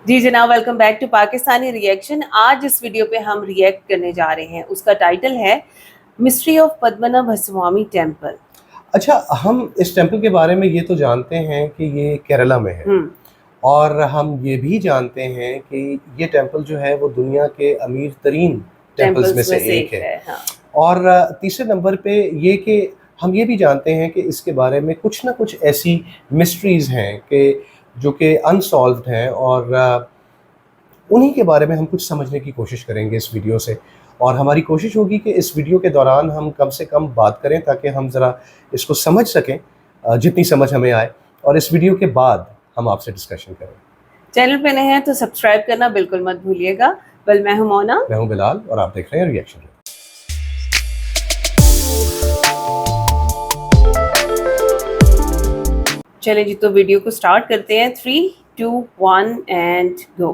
जी जनाब, welcome back to Pakistani reaction. आज इस वीडियो पे हम रिएक्ट करने जा रहे हैं। उसका टाइटल है मिस्ट्री ऑफ पद्मनाभस्वामी टेम्पल। अच्छा, हम इस टेम्पल के बारे में ये तो जानते हैं कि ये केरला में है और हम ये भी जानते हैं कि ये टेम्पल जो है वो दुनिया के अमीर तरीन टेम्पल्स में से एक है। हाँ। और तीसरे नंबर पे ये कि हम ये भी जानते हैं कि इसके बारे में कुछ ना कुछ ऐसी मिस्ट्रीज़ हैं कि जो कि अनसॉल्व्ड हैं और उन्हीं के बारे में हम कुछ समझने की कोशिश करेंगे इस वीडियो से। और हमारी कोशिश होगी कि इस वीडियो के दौरान हम कम से कम बात करें ताकि हम ज़रा इसको समझ सकें, जितनी समझ हमें आए, और इस वीडियो के बाद हम आपसे डिस्कशन करें। चैनल पे नए हैं तो सब्सक्राइब करना बिल्कुल मत भूलिएगा। वेल, मैं हूं मोना, मैं हूं बिलाल और आप देख रहे हैं रिएक्शन। चलें जी, तो वीडियो को स्टार्ट करते हैं। 3, 2, 1 एंड गो।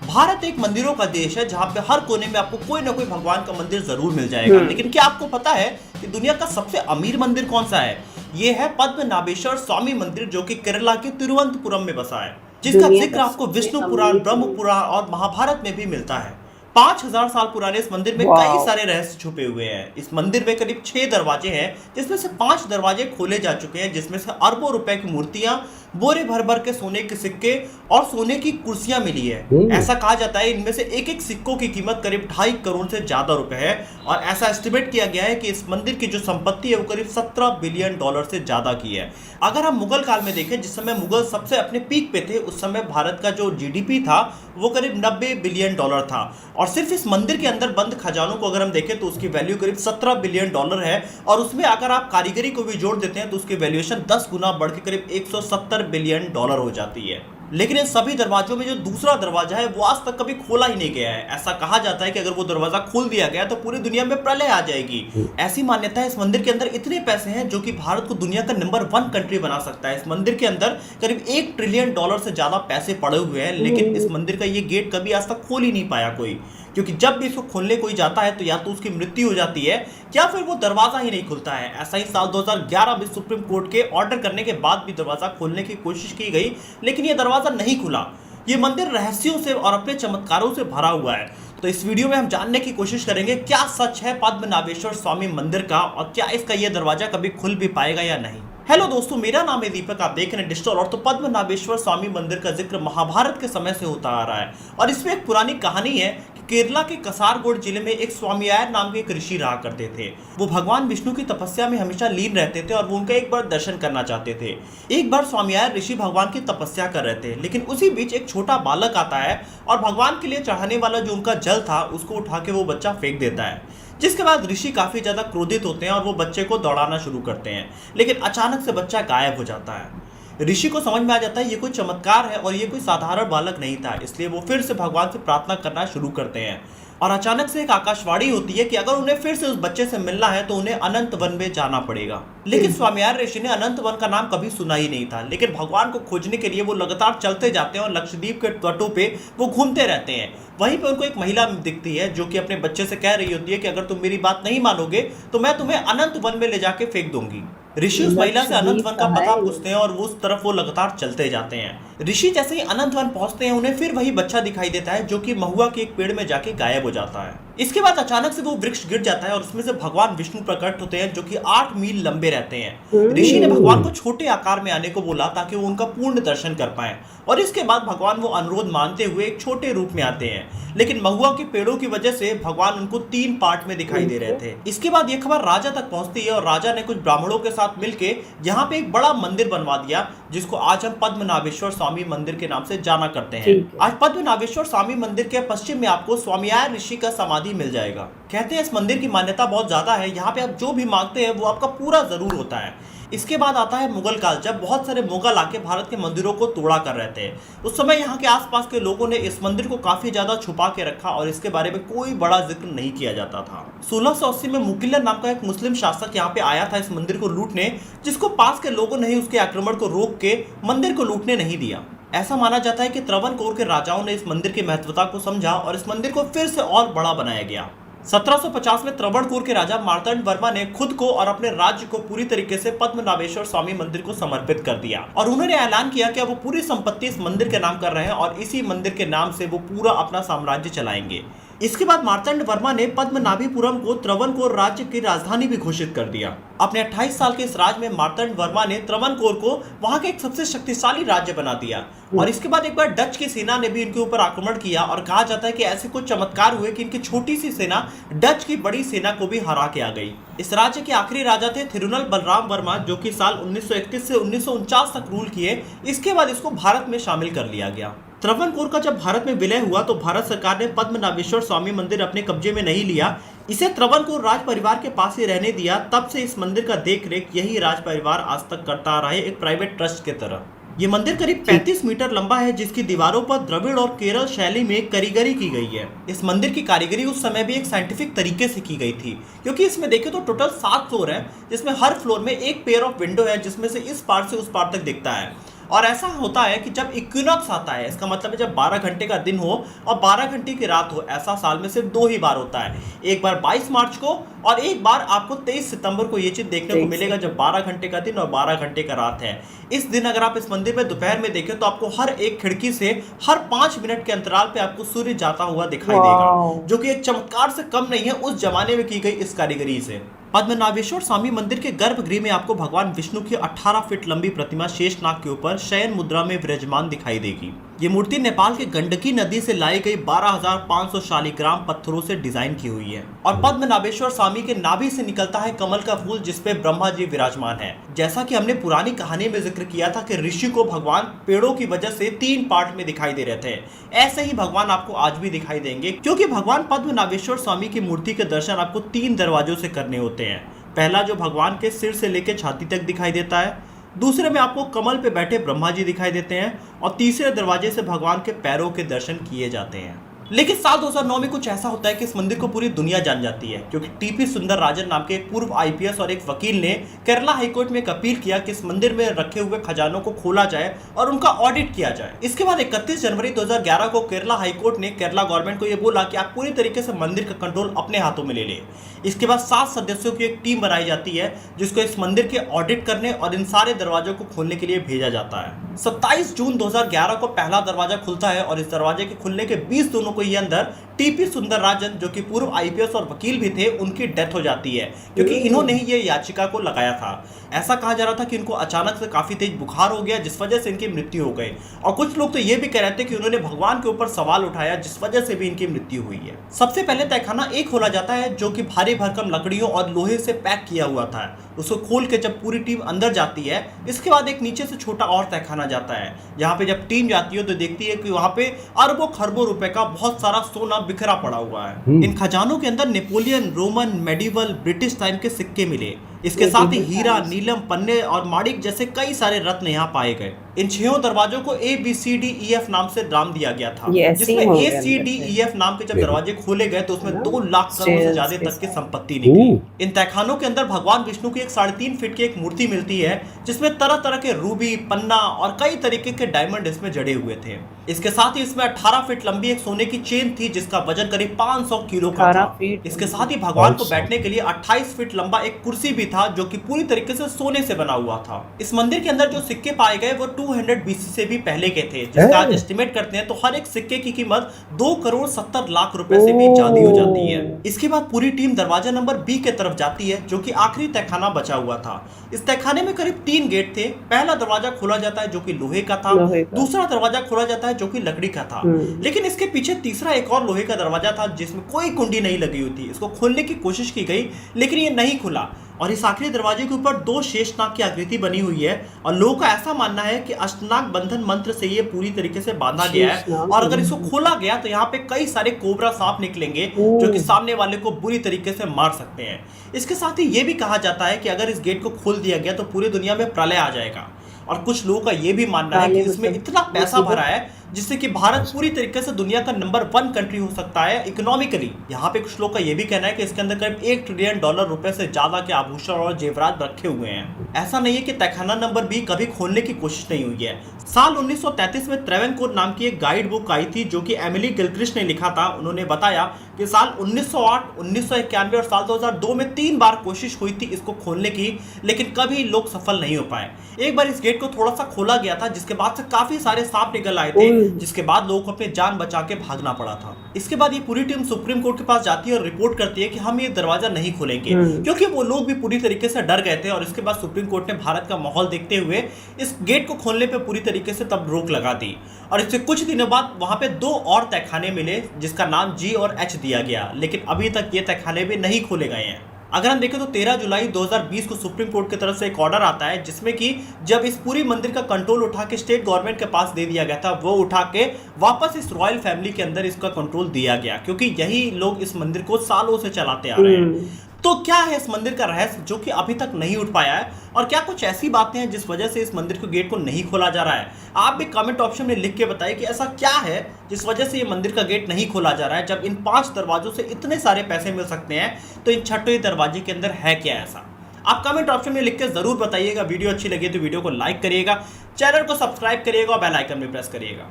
भारत एक मंदिरों का देश है जहाँ पे हर कोने में आपको कोई ना कोई भगवान का मंदिर जरूर मिल जाएगा। लेकिन क्या आपको पता है कि दुनिया का सबसे अमीर मंदिर कौन सा है? ये है पद्मनाभेश्वर स्वामी मंदिर, जो कि केरला के तिरुवनंतपुरम में बसा है, जिसका जिक्र आपको विष्णु पुराण, ब्रह्म पुराण और महाभारत में भी मिलता है। 5000 साल पुराने इस मंदिर में कई सारे रहस्य छुपे हुए हैं। इस मंदिर में करीब 6 दरवाजे हैं, जिसमें से 5 दरवाजे खोले जा चुके हैं, जिसमें से अरबों रुपए की मूर्तियां, बोरे भर भर के सोने के सिक्के और सोने की कुर्सियां मिली है। ऐसा कहा जाता है इनमें से एक एक सिक्कों की कीमत करीब 2.5 करोड़ से ज्यादा रुपए है। और ऐसा एस्टिमेट किया गया है कि इस मंदिर की जो संपत्ति है वो करीब $17 बिलियन से ज्यादा की है। अगर हम मुगल काल में देखें, जिस समय मुगल सबसे अपने पीक पे थे, उस समय भारत का जो जीडीपी था वो करीब $90 बिलियन था। और सिर्फ इस मंदिर के अंदर बंद खजानों को अगर हम देखें तो उसकी वैल्यू करीब $17 बिलियन है। और उसमें अगर आप कारीगरी को भी जोड़ देते हैं तो उसकी वैल्यूएशन 10 गुना बढ़ के करीब $170 बिलियन हो जाती है। लेकिन इन सभी दरवाजों में जो दूसरा दरवाजा है वो आज तक कभी खोला ही नहीं गया है। ऐसा कहा जाता है कि अगर वो दरवाजा खोल दिया गया तो पूरी दुनिया में प्रलय आ जाएगी। ऐसी मान्यता है। इस मंदिर के अंदर इतने पैसे हैं जो कि भारत को दुनिया का नंबर 1 कंट्री बना सकता है। इस मंदिर के अंदर करीब $1 ट्रिलियन से ज्यादा पैसे पड़े हुए हैं, लेकिन इस मंदिर का ये गेट कभी आज तक खोल ही नहीं पाया कोई। क्योंकि जब भी इसको खोलने कोई जाता है तो या तो उसकी मृत्यु हो जाती है या फिर वो दरवाजा ही नहीं खुलता है। ऐसा ही साल 2011 में सुप्रीम कोर्ट के ऑर्डर करने के बाद भी दरवाजा खोलने की कोशिश की गई, लेकिन ये दरवाजा नहीं खुला। ये मंदिर रहस्यों से और अपने चमत्कारों से भरा हुआ है। तो इस वीडियो में हम जानने की कोशिश करेंगे क्या सच है पद्मनाभेश्वर स्वामी मंदिर का, और क्या इसका ये दरवाजा कभी खुल भी पाएगा या नहीं। हेलो दोस्तों, मेरा नाम है दीपक, आप देख रहे हैं डिजिटल। और तो पद्मनाभेश्वर स्वामी मंदिर का जिक्र महाभारत के समय से होता आ रहा है, और इसमें एक पुरानी कहानी है कि केरला के कसारगोड जिले में एक स्वामियार नाम के एक ऋषि रहा करते थे। वो भगवान विष्णु की तपस्या में हमेशा लीन रहते थे और वो उनका एक बार दर्शन करना चाहते थे। एक बार स्वामियार ऋषि भगवान की तपस्या कर रहे थे, लेकिन उसी बीच एक छोटा बालक आता है और भगवान के लिए चढ़ाने वाला जो उनका जल था उसको उठा के वो बच्चा फेंक देता है। जिसके बाद ऋषि काफी ज्यादा क्रोधित होते हैं और वो बच्चे को दौड़ाना शुरू करते हैं, लेकिन अचानक से बच्चा गायब हो जाता है। ऋषि को समझ में आ जाता है ये कोई चमत्कार है और ये कोई साधारण बालक नहीं था, इसलिए वो फिर से भगवान से प्रार्थना करना शुरू करते हैं। और अचानक से एक आकाशवाणी होती है कि अगर उन्हें फिर से उस बच्चे से मिलना है तो उन्हें अनंत वन में जाना पड़ेगा। लेकिन स्वामियार ऋषि ने अनंत वन का नाम कभी सुना ही नहीं था, लेकिन भगवान को खोजने के लिए वो लगातार चलते जाते हैं और लक्षद्वीप के तटों पे वो घूमते रहते हैं। वहीं पे उनको एक महिला दिखती है जो कि अपने बच्चे से कह रही होती है कि अगर तुम मेरी बात नहीं मानोगे तो मैं तुम्हें अनंत वन में ले जाके फेंक दूंगी। ऋषि उस महिला से अनंत वन का पता पूछते हैं और वो उस तरफ वो लगातार चलते जाते हैं। ऋषि जैसे ही अनंत वन पहुंचते हैं उन्हें फिर वही बच्चा दिखाई देता है जो कि महुआ के एक पेड़ में जाके गायब हो जाता है। इसके बाद अचानक से वो वृक्ष गिर जाता है और उसमें से भगवान विष्णु प्रकट होते हैं जो कि 8 मील लंबे रहते हैं। ऋषि ने भगवान को छोटे आकार में आने को बोला ताकि वो उनका पूर्ण दर्शन कर पाए, और इसके बाद भगवान वो अनुरोध मानते हुए एक छोटे रूप में आते हैं। लेकिन महुआ के पेड़ों की वजह से भगवान उनको 3 पार्ट में दिखाई दे रहे थे। इसके बाद ये खबर राजा तक पहुंचती है और राजा ने कुछ ब्राह्मणों के साथ मिलके यहाँ पे एक बड़ा मंदिर बनवा दिया, जिसको आज हम पद्मनाभेश्वर स्वामी मंदिर के नाम से जाना करते हैं। आज पद्मनाभेश्वर स्वामी मंदिर के पश्चिम में आपको स्वामियार ऋषि का समाधि मिल जाएगा। कहते हैं इस मंदिर की मान्यता बहुत ज्यादा है, यहाँ पे आप जो भी मांगते हैं वो आपका पूरा जरूर होता है। इसके बाद आता है मुगल काल, जब बहुत सारे मुगल आके भारत के मंदिरों को तोड़ा कर रहे थे। उस समय यहाँ के आसपास के लोगों ने इस मंदिर को काफी ज्यादा छुपा के रखा और इसके बारे में कोई बड़ा जिक्र नहीं किया जाता था। 1680 में मुकिल्लर नाम का एक मुस्लिम शासक यहाँ पे आया था इस मंदिर को लूटने, जिसको पास के लोगों ने ही उसके आक्रमण को रोक के मंदिर को लूटने नहीं दिया। ऐसा माना जाता है कि त्रवणकोर के राजाओं ने इस मंदिर की महत्वता को समझा और इस मंदिर को फिर से और बड़ा बनाया गया। 1750 में त्रावणकोर के राजा मार्तंड वर्मा ने खुद को और अपने राज्य को पूरी तरीके से पद्मनाभेश्वर स्वामी मंदिर को समर्पित कर दिया और उन्होंने ऐलान किया कि वो पूरी संपत्ति इस मंदिर के नाम कर रहे हैं और इसी मंदिर के नाम से वो पूरा अपना साम्राज्य चलाएंगे। इसके बाद मार्तंड वर्मा ने पद्मनाभीपुरम को त्रावणकोर राज्य की राजधानी भी घोषित कर दिया। अपने 28 साल के इस राज में मार्तंड वर्मा ने त्रावणकोर को वहां के एक सबसे शक्तिशाली राज्य बना दिया और इसके बाद एक बार डच की सेना ने भी इनके ऊपर आक्रमण किया और कहा जाता है कि ऐसे कुछ चमत्कार हुए कि इनकी छोटी सी सेना डच की बड़ी सेना को भी हरा के आ गई। इस राज्य के आखिरी राजा थे थिरुनल बलराम वर्मा, जो कि साल 1931 से 1949 तक रूल किए। इसके बाद इसको भारत में शामिल कर लिया गया। त्रावणकोर का जब भारत में विलय हुआ तो भारत सरकार ने पद्मनाभेश्वर स्वामी मंदिर अपने कब्जे में नहीं लिया, इसे त्रावणकोर राज परिवार के पास ही रहने दिया। तब से इस मंदिर का देखरेख यही राज परिवार आज तक करता आ रहा है, एक प्राइवेट ट्रस्ट की तरह। ये मंदिर करीब 35 मीटर लंबा है, जिसकी दीवारों पर द्रविड़ और केरल शैली में कारीगरी की गई है। इस मंदिर की कारीगरी उस समय भी एक साइंटिफिक तरीके से की गई थी, क्योंकि इसमें देखें तो टोटल 7 फ्लोर है, जिसमें हर फ्लोर में एक पेयर ऑफ विंडो है, जिसमें से इस पार से उस पार तक दिखता है। और ऐसा होता है कि जब इक्विनॉक्स आता है, इसका मतलब है जब 12 घंटे का दिन हो और 12 घंटे की रात हो, ऐसा साल में सिर्फ 2 ही बार होता है। एक बार 22 मार्च को और एक बार आपको 23 सितंबर को ये चीज देखने को मिलेगा, जब 12 घंटे का दिन और 12 घंटे का रात है। इस दिन अगर आप इस मंदिर में दोपहर में देखें तो आपको हर एक खिड़की से हर 5 मिनट के अंतराल पे आपको सूर्य जाता हुआ दिखाई देगा, जो कि एक चमत्कार से कम नहीं है उस जमाने में की गई इस कारीगरी से। पद्मनाभेश्वर स्वामी मंदिर के गर्भगृह में आपको भगवान विष्णु की 18 फीट लंबी प्रतिमा शेषनाग के ऊपर शयन मुद्रा में विराजमान दिखाई देगी। ये मूर्ति नेपाल के गंडकी नदी से लाई गई 12,500 शालिग्राम पत्थरों से डिजाइन की हुई है और पद्मनाभेश्वर स्वामी के नाभि से निकलता है कमल का फूल, जिसपे ब्रह्मा जी विराजमान है। जैसा कि हमने पुरानी कहानी में जिक्र किया था कि ऋषि को भगवान पेड़ों की वजह से 3 पार्ट में दिखाई दे रहे थे, ऐसे ही भगवान आपको आज भी दिखाई देंगे, क्योंकि भगवान पद्मनाभेश्वर स्वामी की मूर्ति के दर्शन आपको 3 दरवाजों से करने होते हैं। पहला जो भगवान के सिर से लेकर छाती तक दिखाई देता है, दूसरे में आपको कमल पे बैठे ब्रह्मा जी दिखाई देते हैं और तीसरे दरवाजे से भगवान के पैरों के दर्शन किए जाते हैं। लेकिन साल 2009 में कुछ ऐसा होता है कि इस मंदिर को पूरी दुनिया जान जाती है, क्योंकि टीपी सुंदरराजन नाम के एक पूर्व आईपीएस और एक वकील ने केरला हाईकोर्ट में एक अपील किया कि इस मंदिर में रखे हुए खजानों को खोला जाए और उनका ऑडिट किया जाए। इसके बाद 31 जनवरी 2011 को केरला हाईकोर्ट ने केरला गवर्नमेंट को यह बोला कि आप पूरी तरीके से मंदिर का कंट्रोल अपने हाथों में ले लें। इसके बाद 7 सदस्यों की एक टीम बनाई जाती है, जिसको इस मंदिर के ऑडिट करने और इन सारे दरवाजों को खोलने के लिए भेजा जाता है। 27 जून 2011 को पहला दरवाजा खुलता है और इस दरवाजे के खुलने के 20 दिनों को ये अंदर टीपी सुंदरराजन, जो कि पूर्व आईपीएस और वकील भी थे, उनकी डेथ हो जाती है, क्योंकि इन्होंने ही ये याचिका को लगाया था। ऐसा कहा जा रहा था कि इनको अचानक से काफी तेज बुखार हो गया, जिस वजह से इनकी मृत्यु हो गई। और कुछ लोग तो ये भी कह रहे थे कि उन्होंने भगवान के ऊपर सवाल उठाया, जिस वजह से भी इनकी मृत्यु हुई है। सबसे पहले तहखाना एक खोला जाता है, जो कि भारी भरकम लकड़ियों और लोहे से पैक किया हुआ था। उसको खोल के जब पूरी टीम अंदर जाती है, इसके बाद एक नीचे से छोटा और तहखाना जाता है, जहाँ पे जब टीम जाती है तो देखती है कि वहाँ पे अरबों खरबों रुपए का बहुत सारा सोना बिखरा पड़ा हुआ है। इन खजानों के अंदर Napoleon, Roman, medieval, British time के सिक्के मिले। इसके साथ ही हीरा, नीलम, पन्ने और माणिक जैसे कई सारे रत्न यहाँ पाए गए। इन 6 दरवाजों को ABCDEF नाम से नाम दिया गया था, जिसमें ACDEF नाम के जब दरवाजे खोले गए तो उसमें 2 लाख करोड़ से ज्यादा तक की संपत्ति निकली। इन तहखानों के अंदर भगवान विष्णु की एक 3.5 फीट की एक मूर्ति मिलती है, जिसमें तरह तरह के रूबी, पन्ना और कई तरीके के डायमंड इसमें जड़े हुए थे। इसके साथ ही इसमें 18 फीट लंबी एक सोने की चेन थी, जिसका वजन करीब 500 किलो का था। इसके साथ ही भगवान को बैठने के लिए 28 फीट लंबा एक कुर्सी भी था, जो कि पूरी तरीके से सोने से बना हुआ था। इस मंदिर के अंदर जो सिक्के पाए गए वो 200 BC से भी पहले के थे, जिसका आज एस्टिमेट करते हैं तो हर एक सिक्के की कीमत 2 करोड़ 70 लाख रुपए से भी ज्यादा हो जाती है। इसके बाद पूरी टीम दरवाजा नंबर B के तरफ जाती है, जो कि आखिरी तहखाना बचा हुआ था। इस तहखाने में करीब 3 गेट थे। पहला दरवाजा खोला जाता है, जो कि लोहे का था। दूसरा दरवाजा खोला जाता है, जो कि लकड़ी का था। लेकिन इसके पीछे तीसरा एक और लोहे का दरवाजा था, जिसमें कोई कुंडी नहीं लगी हुई थी। इसको खोलने की कोशिश की गई, लेकिन ये नहीं खुला। और इस आखिरी दरवाजे के ऊपर 2 शेषनाग की आकृति बनी हुई है और लोगों का ऐसा मानना है कि अष्टनाग बंधन मंत्र से ये पूरी तरीके से बांधा गया है। और अगर इसको खोला गया तो यहाँ पे कई सारे कोबरा सांप निकलेंगे, जो कि सामने वाले को बुरी तरीके से मार सकते हैं। इसके साथ ही ये भी कहा जाता है कि अगर इस गेट को खोल दिया गया तो पूरी दुनिया में प्रलय आ जाएगा। और कुछ लोगों का ये भी मानना है कि इसमें इतना पैसा भरा है जिससे कि भारत पूरी तरीके से दुनिया का नंबर 1 कंट्री हो सकता है इकोनॉमिकली। यहाँ पे कुछ लोग का ये भी कहना है कि इसके अंदर करीब $1 ट्रिलियन रुपए से ज्यादा के आभूषण और जेवरात रखे हुए हैं। ऐसा नहीं है कि तहखाना नंबर B कभी खोलने की कोशिश नहीं हुई है। साल 1933 में त्रावणकोर नाम की एक गाइड बुक आई थी, जो कि एमिली गिलक्रिस्ट ने लिखा था। उन्होंने बताया कि साल 1908, 1991 और साल 2002 में 3 बार कोशिश हुई थी इसको खोलने की, लेकिन कभी लोग सफल नहीं हो पाए। एक बार इस गेट को थोड़ा सा खोला गया था, जिसके बाद से काफी सारे सांप निकल आए थे, जिसके बाद लोगों को अपनी जान बचा के भागना पड़ा था। इसके बाद ये पूरी टीम सुप्रीम कोर्ट के पास जाती है और रिपोर्ट करती है कि हम ये दरवाजा नहीं खोलेंगे, क्योंकि वो लोग भी पूरी तरीके से डर गए थे। और इसके बाद सुप्रीम कोर्ट ने भारत का माहौल देखते हुए इस गेट को खोलने पे पूरी तरीके से तब रोक लगा दी। और इससे कुछ दिनों बाद वहां पे 2 और तहखाने मिले, जिसका नाम G और H दिया गया, लेकिन अभी तक ये तहखाने भी नहीं खोले गए हैं। अगर हम देखें तो 13 जुलाई 2020 को सुप्रीम कोर्ट की तरफ से एक ऑर्डर आता है, जिसमें कि जब इस पूरी मंदिर का कंट्रोल उठा के स्टेट गवर्नमेंट के पास दे दिया गया था, वो उठा के वापस इस रॉयल फैमिली के अंदर इसका कंट्रोल दिया गया, क्योंकि यही लोग इस मंदिर को सालों से चलाते आ रहे हैं। तो क्या है इस मंदिर का रहस्य जो कि अभी तक नहीं उठ पाया है, और क्या कुछ ऐसी बातें हैं जिस वजह से इस मंदिर के गेट को नहीं खोला जा रहा है? आप भी कमेंट ऑप्शन में लिख के बताइए कि ऐसा क्या है जिस वजह से ये मंदिर का गेट नहीं खोला जा रहा है। जब इन 5 दरवाजों से इतने सारे पैसे मिल सकते हैं, तो इन 6वें दरवाजे के अंदर है क्या ऐसा? आप कमेंट ऑप्शन में लिख के जरूर बताइएगा। वीडियो अच्छी लगी तो वीडियो को लाइक करिएगा, चैनल को सब्सक्राइब करिएगा और बेल आइकन भी प्रेस करिएगा।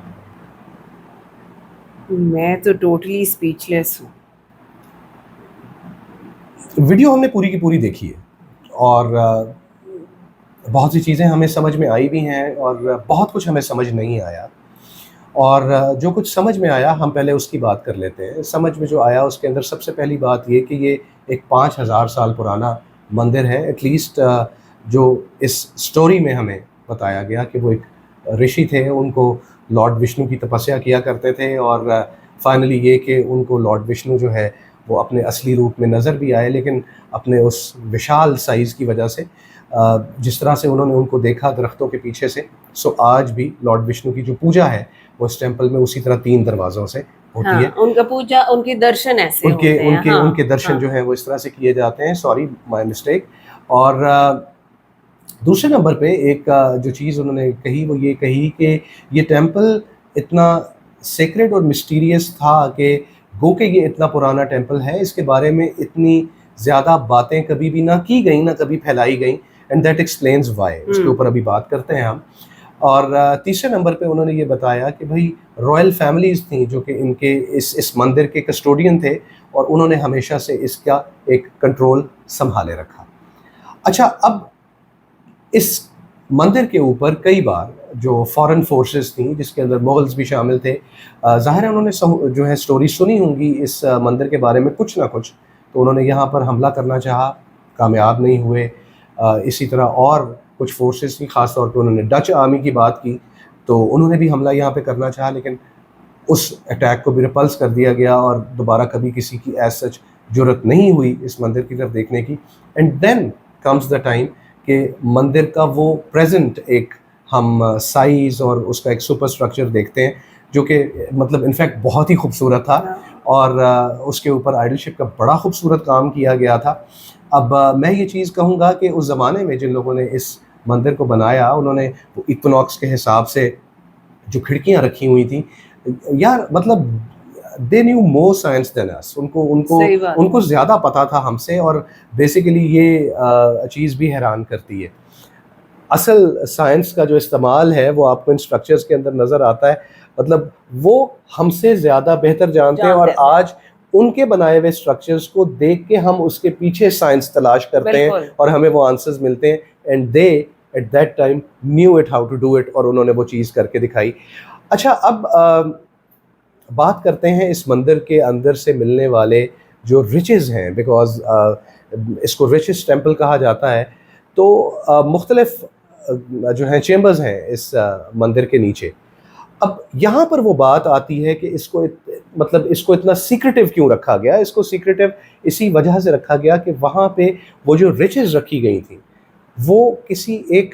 मैं तो टोटली स्पीचलेस हूँ। वीडियो हमने पूरी की पूरी देखी है और बहुत सी चीज़ें हमें समझ में आई भी हैं और बहुत कुछ हमें समझ नहीं आया। और जो कुछ समझ में आया हम पहले उसकी बात कर लेते हैं। समझ में जो आया उसके अंदर सबसे पहली बात ये कि ये एक 5000 साल पुराना मंदिर है। एटलीस्ट जो इस स्टोरी में हमें बताया गया कि वो एक ऋषि थे, उनको लॉर्ड विष्णु की तपस्या किया करते थे और फाइनली ये कि उनको लॉर्ड विष्णु जो है वो अपने असली रूप में नज़र भी आए, लेकिन अपने उस विशाल साइज़ की वजह से जिस तरह से उन्होंने उनको देखा दरख्तों के पीछे से, सो आज भी लॉर्ड विष्णु की जो पूजा है वो इस टेंपल में उसी तरह 3 दरवाज़ों से होती है। उनका पूजा, उनके दर्शन ऐसे होते हैं। उनके दर्शन जो हैं वो इस तरह से किए जाते हैं। Sorry, my mistake. और दूसरे नंबर पे एक जो चीज़ उन्होंने कही वो ये कही कि ये टेंपल इतना सेक्रेड और मिस्टीरियस था कि गो के ये इतना पुराना टेंपल है, इसके बारे में इतनी ज़्यादा बातें कभी भी ना की गई, ना कभी फैलाई गई, एंड दैट एक्सप्लेन्स व्हाई। उसके ऊपर अभी बात करते हैं हम। और तीसरे नंबर पे उन्होंने ये बताया कि भाई रॉयल फैमिलीज़ थी जो कि इनके इस मंदिर के कस्टोडियन थे और उन्होंने हमेशा से इसका एक कंट्रोल संभाले रखा। अच्छा, अब इस मंदिर के ऊपर कई बार जो फॉरेन फोर्सेस थी, जिसके अंदर मुगल्स भी शामिल थे, ज़ाहिर है उन्होंने जो है स्टोरी सुनी होंगी इस मंदिर के बारे में कुछ ना कुछ, तो उन्होंने यहाँ पर हमला करना चाहा, कामयाब नहीं हुए। इसी तरह और कुछ फोर्सेस थी, ख़ास तौर पे उन्होंने डच आर्मी की बात की, तो उन्होंने भी हमला यहाँ पे करना चाहा, लेकिन उस अटैक को भी रिपल्स कर दिया गया और दोबारा कभी किसी की एज सच जुर्रत नहीं हुई इस मंदिर की तरफ देखने की। And then comes the time कि मंदिर का वो प्रेजेंट एक हम साइज़ और उसका एक सुपर स्ट्रक्चर देखते हैं, जो कि मतलब इनफैक्ट बहुत ही खूबसूरत था और उसके ऊपर आइडलशिप का बड़ा खूबसूरत काम किया गया था। अब मैं ये चीज़ कहूँगा कि उस ज़माने में जिन लोगों ने इस मंदिर को बनाया, उन्होंने इक्विनॉक्स के हिसाब से जो खिड़कियाँ रखी हुई थी, यार मतलब they knew more science than us. उनको ज़्यादा पता था हमसे, और बेसिकली ये चीज़ भी हैरान करती है। असल साइंस का जो इस्तेमाल है वो आपको इन स्ट्रक्चर्स के अंदर नज़र आता है। मतलब वो हमसे ज़्यादा बेहतर जानते हैं, और आज उनके बनाए हुए स्ट्रक्चर्स को देख के हम उसके पीछे साइंस तलाश करते हैं और हमें वो आंसर्स मिलते हैं। And they at that time knew it how to do it, और उन्होंने वो चीज़ करके दिखाई। अच्छा, अब बात करते हैं इस मंदिर के अंदर से मिलने वाले जो रिचेस हैं, बिकॉज इसको रिचेस टेंपल कहा जाता है। तो मुख्तलिफ जो हैं चेम्बर्स हैं इस मंदिर के नीचे। अब यहाँ पर वो बात आती है कि इसको इतना सीक्रेटिव क्यों रखा गया। इसको सीक्रेटिव इसी वजह से रखा गया कि वहाँ पे वो जो रिचेस रखी गई थी वो किसी एक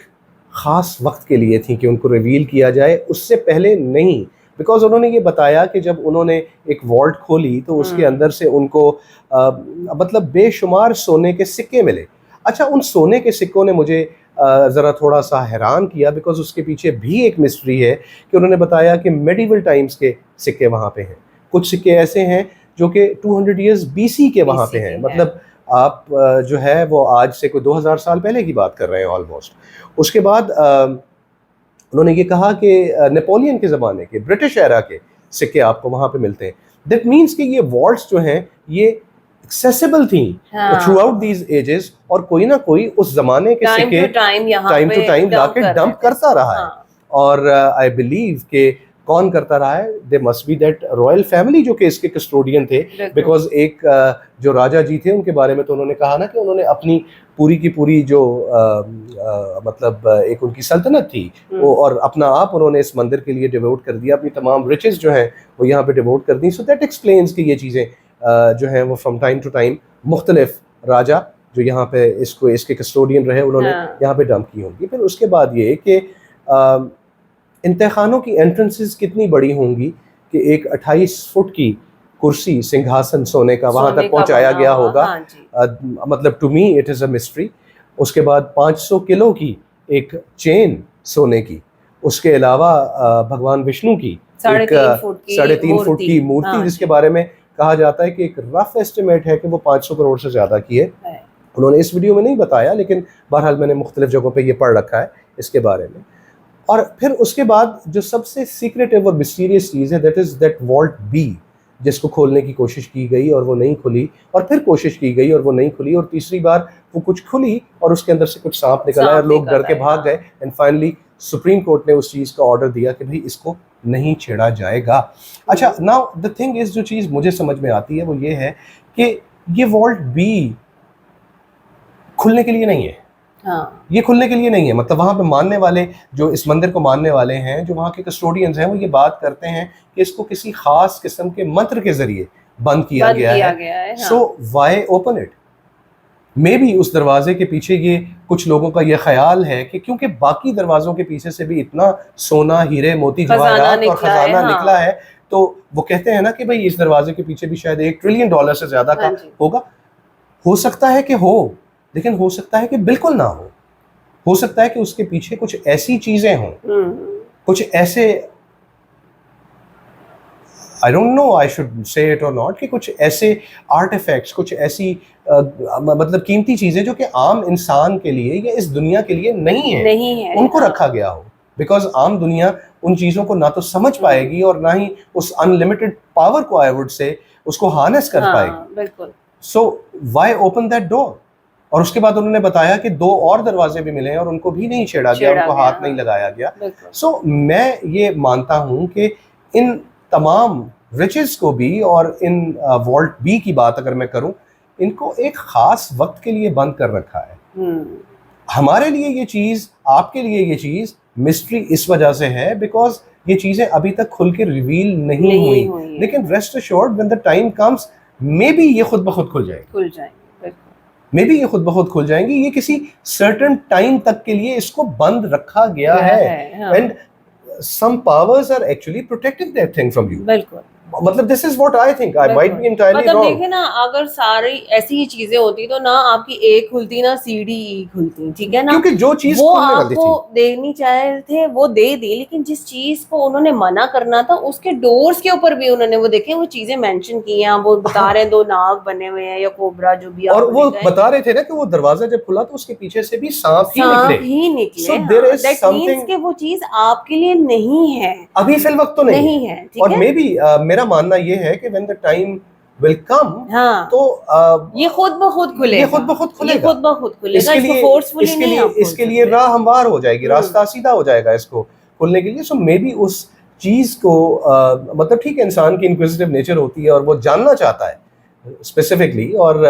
ख़ास वक्त के लिए थी कि उनको रिवील किया जाए, उससे पहले नहीं। बिकॉज उन्होंने ये बताया कि जब उन्होंने एक वॉल्ट खोली तो उसके अंदर से उनको मतलब बेशुमार सोने के सिक्के मिले। अच्छा, उन सोने के सिक्कों ने मुझे ज़रा थोड़ा सा हैरान किया, बिकॉज उसके पीछे भी एक मिस्ट्री है कि उन्होंने बताया कि मेडिवल टाइम्स के सिक्के वहाँ पे हैं। कुछ सिक्के ऐसे हैं जो कि 200 ईयर्स BC के वहाँ पे हैं। मतलब आप जो है वो आज से कोई 2000 साल पहले की बात कर रहे हैं ऑलमोस्ट। उसके बाद उन्होंने ये कहा कि नेपोलियन के ज़माने के, ब्रिटिश एरा के सिक्के आपको वहाँ पे मिलते हैं। दैट मीन्स कि ये वॉल्ट्स जो हैं ये एक्सेसिबल थी थ्रू आउट दीज एजेस, और कोई ना कोई उस जमाने के सिक्के टाइम टू टाइम लाके डंप करता रहा है। और आई बिलीव कि कौन करता रहा है, they must be that royal family जो कि इसके कस्टोडियन थे, बिकॉज एक जो राजा जी थे उनके बारे में तो उन्होंने कहा ना कि उन्होंने अपनी पूरी की पूरी जो मतलब एक उनकी सल्तनत थी वो, और अपना आप उन्होंने इस मंदिर के लिए डिवोट कर दिया, अपनी तमाम रिचेस जो हैं वो यहाँ पे डिवोट कर दी। सो दैट एक्सप्लेन्स कि ये चीज़ें जो हैं वो फ्रॉम टाइम टू टाइम मुख्तलिफ राजा जो यहाँ पे इसको इसके कस्टोडियन रहे उन्होंने यहाँ पे डंप की होंगी। फिर उसके बाद ये कि इम्तिहानों की एंट्रेंसेस कितनी बड़ी होंगी कि एक 28 फुट की कुर्सी सिंहासन सोने का वहाँ तक पहुँचाया गया होगा। मतलब to me it is a mystery. उसके बाद 500 किलो की एक चेन सोने की, उसके अलावा भगवान विष्णु की 3.5 फुट की मूर्ति जिसके बारे में कहा जाता है कि एक रफ एस्टिमेट है कि वो 500 करोड़ से ज़्यादा की है। उन्होंने इस वीडियो में नहीं बताया, लेकिन बहरहाल मैंने मुख्तलिफ जगहों पे ये पढ़ रखा है इसके बारे में। और फिर उसके बाद जो सबसे सीक्रेटिव और मिस्टीरियस चीज़ है that is that vault B, जिसको खोलने की कोशिश की गई और वो नहीं खुली, और फिर कोशिश की गई और वो नहीं खुली, और तीसरी बार वो कुछ खुली और उसके अंदर से कुछ सांप निकला और लोग डर के भाग गए। एंड फाइनली सुप्रीम कोर्ट ने उस चीज़ का ऑर्डर दिया कि भाई इसको नहीं छेड़ा जाएगा। अच्छा, नाउ द थिंग इज, जो चीज़ मुझे समझ में आती है वो ये है कि ये वॉल्ट बी खुलने के लिए नहीं है। ये खुलने के लिए नहीं है, मतलब वहाँ पे मानने वाले जो इस मंदिर को मानने वाले हैं, जो वहाँ के कस्टोडियंस हैं, वो ये बात करते हैं कि इसको किसी खास किस्म के मंत्र के जरिए बंद किया गया है। So why open it? May be उस दरवाजे के पीछे ये कुछ लोगों का ये ख्याल है कि क्योंकि बाकी दरवाजों के पीछे से भी इतना सोना, हीरे, मोती, जवाहरात और खजाना निकला है, तो वो कहते हैं ना कि भाई इस दरवाजे के पीछे भी शायद $1 ट्रिलियन से ज्यादा का होगा। हो सकता है कि हो, लेकिन हो सकता है कि बिल्कुल ना हो सकता है कि उसके पीछे कुछ ऐसी चीजें हों, कुछ ऐसे, I don't know I should say it और नॉट, कि कुछ ऐसे आर्टिफैक्ट्स, कुछ ऐसी मतलब कीमती चीजें जो कि आम इंसान के लिए या इस दुनिया के लिए नहीं है, उनको रखा गया हो। बिकॉज आम दुनिया उन चीजों को ना तो समझ पाएगी और ना ही उस अनलिमिटेड पावर को, आई वुड से, उसको हार्नेस कर पाएगी। So why open that door? और उसके बाद उन्होंने बताया कि 2 और दरवाजे भी मिले हैं और उनको भी नहीं छेड़ा गया, उनको हाथ नहीं लगाया गया। सो मैं ये मानता हूं कि इन तमाम रिचेस को भी, और इन वॉल्ट बी की बात अगर मैं करूं, इनको एक खास वक्त के लिए बंद कर रखा है। हमारे लिए ये चीज, आपके लिए ये चीज मिस्ट्री इस वजह से है बिकॉज ये चीजें अभी तक खुल के रिवील नहीं हुई। लेकिन rest assured, when the time comes, may be ये खुद ब खुद खुल जाएगी, मे बी ये खुद ब खुद खुल जाएंगी। ये किसी सर्टेन टाइम तक के लिए इसको बंद रखा गया है। And some powers are actually protecting that thing from you. बिल्कुल, मतलब this is what I think. I might be entirely wrong. मतलब देखे ना, अगर सारी ऐसी चीजें होती तो ना आपकी एक खुलती ना सीडी खुलती, ठीक है ना, क्योंकि जो चीज वो आपको देनी चाहे थे वो दे दी, लेकिन जिस चीज को उन्होंने मना करना था उसके डोर्स के ऊपर भी उन्होंने वो देखे वो चीजें मेंशन की हैं। वो बता रहे हैं 2 नाग बने हुए हैं या कोबरा जो भी, और वो बता रहे थे ना कि वो दरवाजा जब खुला तो उसके पीछे से भी सांप ही निकले। So there is something कि वो चीज आपके लिए नहीं है, अभी फिल वक्त तो नहीं है। और मे बी मेरा मानना ये है कि when the time will come, तो ये खुद ब खुद खुलेगा, ये खुद ब खुद खुलेगा, खुद ब खुद खुलेगा। इसके लिए राह हमवार हो जाएगी, रास्ता सीधा हो जाएगा इसको खुलने के लिए। सो मे बी उस चीज को मतलब ठीक है, इंसान की इंक्विजिटिव नेचर होती है और वो जानना चाहता है स्पेसिफिकली। और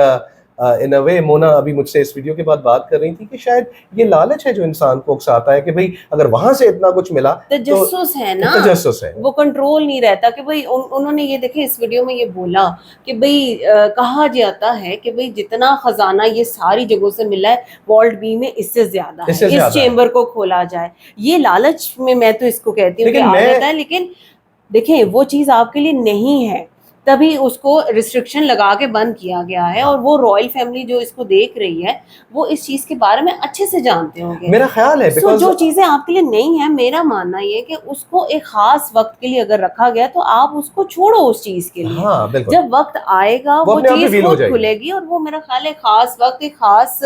इन अ वे मोना अभी मुझसे इस वीडियो के बाद बात कर रही थी कि शायद ये लालच है जो इंसान को उकसाता है कि भाई अगर वहां से इतना कुछ मिला, तजस्सुस है ना, तजस्सुस है, वो कंट्रोल नहीं रहता कि भाई उन्होंने ये देखे इस वीडियो में ये बोला कि भाई कहा जाता है कि भाई जितना खजाना ये सारी जगहों से मिला है वॉल्ट बी में इससे ज्यादा है, इस चेम्बर को खोला जाए। ये लालच में मैं तो इसको कहती हूँ कि आ जाता है, लेकिन देखें वो चीज आपके लिए नहीं है, तभी उसको रिस्ट्रिक्शन लगा के बंद किया गया है। और वो रॉयल फैमिली जो इसको देख रही है वो इस चीज के बारे में अच्छे से जानते होंगे, मेरा ख्याल है। so, जो चीजें आपके लिए नहीं है, मेरा मानना ये कि उसको एक खास वक्त के लिए अगर रखा गया तो आप उसको छोड़ो उस चीज के लिए। हाँ, जब वक्त आएगा वो चीज खुद खुलेगी। और वो मेरा ख्याल है खास वक्त, एक खास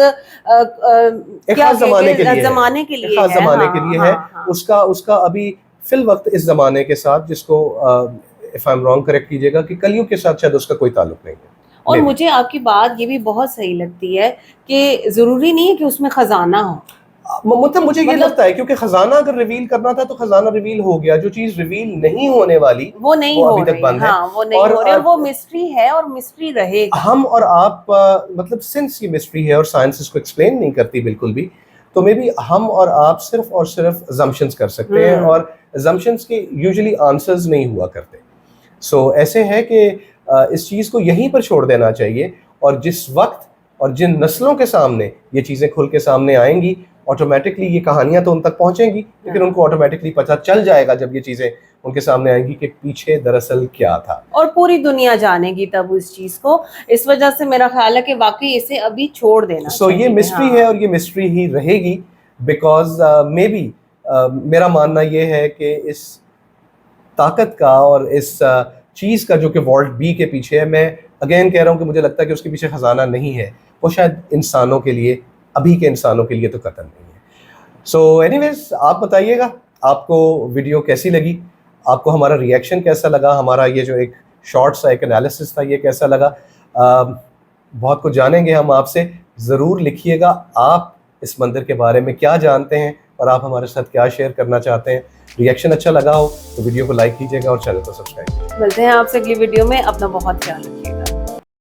जमाने के लिए है। उसका अभी फिल वक्त इस जमाने के साथ जिसको if I am wrong correct कीजिएगा, कि कलयुग के साथ शायद उसका कोई ताल्लुक नहीं है। और मुझे आपकी बात ये भी बहुत सही लगती है कि जरूरी नहीं है कि उसमें खजाना हो। मतलब मुझे ये लगता है क्योंकि खजाना अगर रिवील करना था तो खजाना रिवील हो गया, जो चीज रिवील नहीं होने वाली वो नहीं हो अभी तक बंद है। हाँ, वो नहीं हो रही, और वो मिस्ट्री है और मिस्ट्री रहेगा। हम और आप मतलब सिंस ये मिस्ट्री है और साइंस इसको एक्सप्लेन नहीं करती बिल्कुल भी, तो मे बी हम और आप सिर्फ और सिर्फ assumptions कर सकते हैं, और assumptions के यूजुअली आंसर्स नहीं हुआ करते। सो ऐसे है कि इस चीज़ को यहीं पर छोड़ देना चाहिए, और जिस वक्त और जिन नस्लों के सामने ये चीज़ें खुल के सामने आएंगी, ऑटोमेटिकली ये कहानियां तो उन तक पहुंचेंगी, लेकिन उनको ऑटोमेटिकली पता चल जाएगा जब ये चीज़ें उनके सामने आएंगी कि पीछे दरअसल क्या था, और पूरी दुनिया जानेगी तब उस चीज को। इस वजह से मेरा ख्याल है कि वाकई इसे अभी छोड़ देना चाहिए। ये मिस्ट्री है और ये मिस्ट्री ही रहेगी, बिकॉज मे बी मेरा मानना ये है कि इस ताकत का और इस चीज़ का जो कि वॉल्ट बी के पीछे है, मैं अगेन कह रहा हूँ कि मुझे लगता है कि उसके पीछे खजाना नहीं है, वो शायद इंसानों के लिए, अभी के इंसानों के लिए तो कतई नहीं है। सो एनीवेज, आप बताइएगा आपको वीडियो कैसी लगी, आपको हमारा रिएक्शन कैसा लगा, हमारा ये जो एक शॉर्ट सा एक एनालिसिस था ये कैसा लगा। बहुत कुछ जानेंगे हम आपसे, ज़रूर लिखिएगा आप इस मंदिर के बारे में क्या जानते हैं और आप हमारे साथ क्या शेयर करना चाहते हैं। रिएक्शन अच्छा लगा हो तो वीडियो को लाइक कीजिएगा और चैनल को सब्सक्राइब कीजिएगा। मिलते हैं आपसे अगली वीडियो में, अपना बहुत ख्याल रखिए।